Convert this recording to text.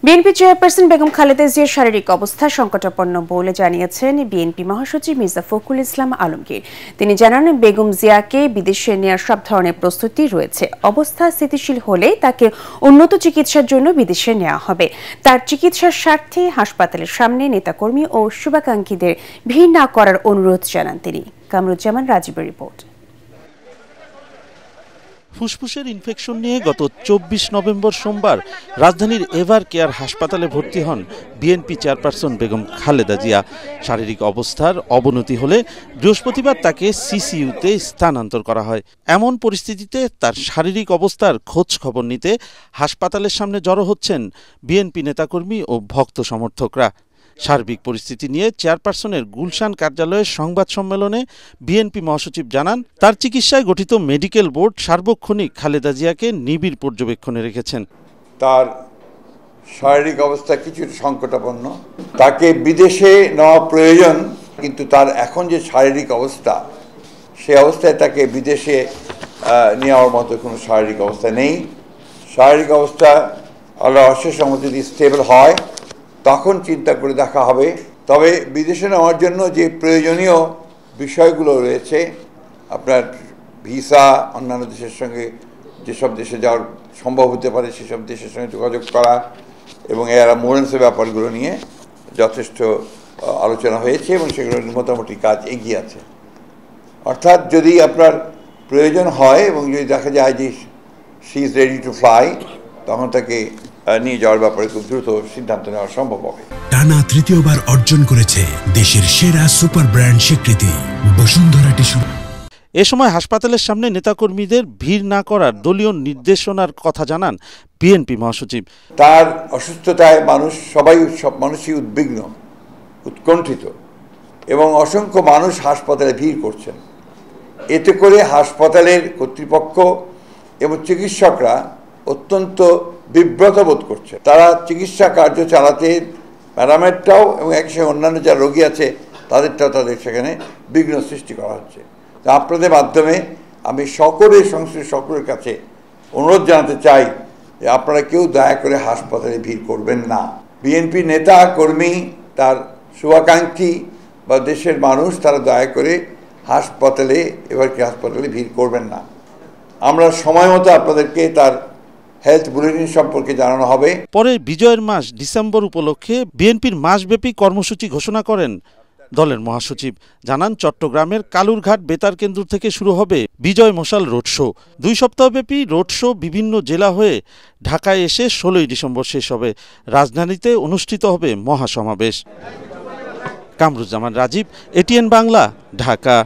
BNP chairperson Begum Khaleda জিয়ার শারীরিক অবস্থা সংকটাপন্ন বলে জানিয়েছেন বিএনপি মহাসচিব মির্জা ফখরুল ইসলাম আলমগীর। তিনি জানান, বেগম জিয়াকে বিদেশে নেওয়ার সব ধরনের প্রস্তুতি রয়েছে। অবস্থা স্থিতিশীল হলে তাকে উন্নত চিকিৎসার জন্য বিদেশে নেওয়া হবে। তার চিকিৎসার স্বার্থে হাসপাতালের সামনে নেতাকর্মী ও শুভাকাঙ্ক্ষীদের ভিড় না করার অনুরোধ জানান তিনি। কামরুজ্জামান রাজীবের রিপোর্ট। ফুসফুসের ইনফেকশন নিয়ে গত 24 নভেম্বর সোমবার রাজধানীর এভার কেয়ার হাসপাতালে ভর্তি হন বিএনপি চেয়ারপারসন বেগম খালেদা জিয়া। শারীরিক অবস্থার অবনতি হলে বৃহস্পতিবার তাকে সিসিইউতে স্থানান্তর করা হয়। এমন পরিস্থিতিতে তার শারীরিক অবস্থার খোঁজ খবর নিতে হাসপাতালের সামনে জড়ো হচ্ছেন বিএনপি নেতাকর্মী ও ভক্ত সমর্থকরা। সার্বিক পরিস্থিতি নিয়ে চেয়ারপারসনের গুলশান কার্যালয়ের সংবাদ সম্মেলনে বিএনপি মহাসচিব জানান, তার চিকিৎসায় গঠিত মেডিকেল বোর্ড সার্বক্ষণিক খালেদা জিয়াকে নিবিড় পর্যবেক্ষণে রেখেছেন। তার শারীরিক অবস্থা কিছু সংকটাপন্ন, তাকে বিদেশে নেওয়া প্রয়োজন, কিন্তু তার এখন যে শারীরিক অবস্থা, সে অবস্থায় তাকে বিদেশে নেওয়ার মতো কোনো শারীরিক অবস্থা নেই। শারীরিক অবস্থা আল্লাহর অশেষ রহমতে যদি স্টেবল হয় তখন চিন্তা করে দেখা হবে। তবে বিদেশে নেওয়ার জন্য যে প্রয়োজনীয় বিষয়গুলো রয়েছে, আপনার ভিসা, অন্যান্য দেশের সঙ্গে যেসব দেশে যাওয়ার সম্ভব হতে পারে সেসব দেশের সঙ্গে যোগাযোগ করা এবং এর মোরেন্সের ব্যাপারগুলো নিয়ে যথেষ্ট আলোচনা হয়েছে এবং সেগুলো মোটামুটি কাজ এগিয়ে আছে। অর্থাৎ যদি আপনার প্রয়োজন হয় এবং যদি দেখা যায় যে she is ready to fly, তখন তাকে নিয়ে যাওয়ার ব্যাপারে খুব দ্রুত সিদ্ধান্ত নেওয়া সম্ভব হবে। টানা তৃতীয়বার অর্জন করেছে দেশের সেরা সুপার ব্র্যান্ড স্বীকৃতি বসুন্ধরা টিস্যু। এ সময় হাসপাতালের সামনে নেতাকর্মীদের ভিড় না করার দলীয় নির্দেশনার কথা জানান বিএনপি মহাসচিব। তার অসুস্থতায় সব মানুষই উদ্বিগ্ন, উৎকণ্ঠিত এবং অসংখ্য মানুষ হাসপাতালে ভিড় করছেন। এতে করে হাসপাতালের কর্তৃপক্ষ এবং চিকিৎসকরা অত্যন্ত বিব্রত বোধ করছে। তারা চিকিৎসা কার্য চালাতে প্যারামেডটাও এবং একই সঙ্গে অন্যান্য যারা রোগী আছে তাদের সেখানে বিঘ্ন সৃষ্টি করা হচ্ছে। তা আপনাদের মাধ্যমে আমি সকলের কাছে অনুরোধ জানাতে চাই যে আপনারা কেউ দয়া করে হাসপাতালে ভিড় করবেন না। বিএনপি নেতা কর্মী, তার শুভাকাঙ্ক্ষী বা দেশের মানুষ, তারা দয়া করে হাসপাতালে ভিড় করবেন না। আমরা সময় মতো আপনাদেরকে তার হেলথ বুলেটিন সম্পর্কে জানানো হবে। পরে বিজয়ের মাস ডিসেম্বর উপলক্ষে বিএনপির মাসব্যাপী কর্মসূচি ঘোষণা করেন দলের মহাসচিব। জানান, চট্টগ্রামের কালুরঘাট বেতার কেন্দ্র থেকে শুরু হবে বিজয় মশাল রোড শো। 2 সপ্তাহব্যাপী রোড শো বিভিন্ন জেলা হয়ে ঢাকায় এসে 16 ডিসেম্বর শেষ হবে। রাজধানীতে অনুষ্ঠিত হবে মহাসমাবেশ। কামরুজ্জামান রাজীব, এটিএন বাংলা, ঢাকা।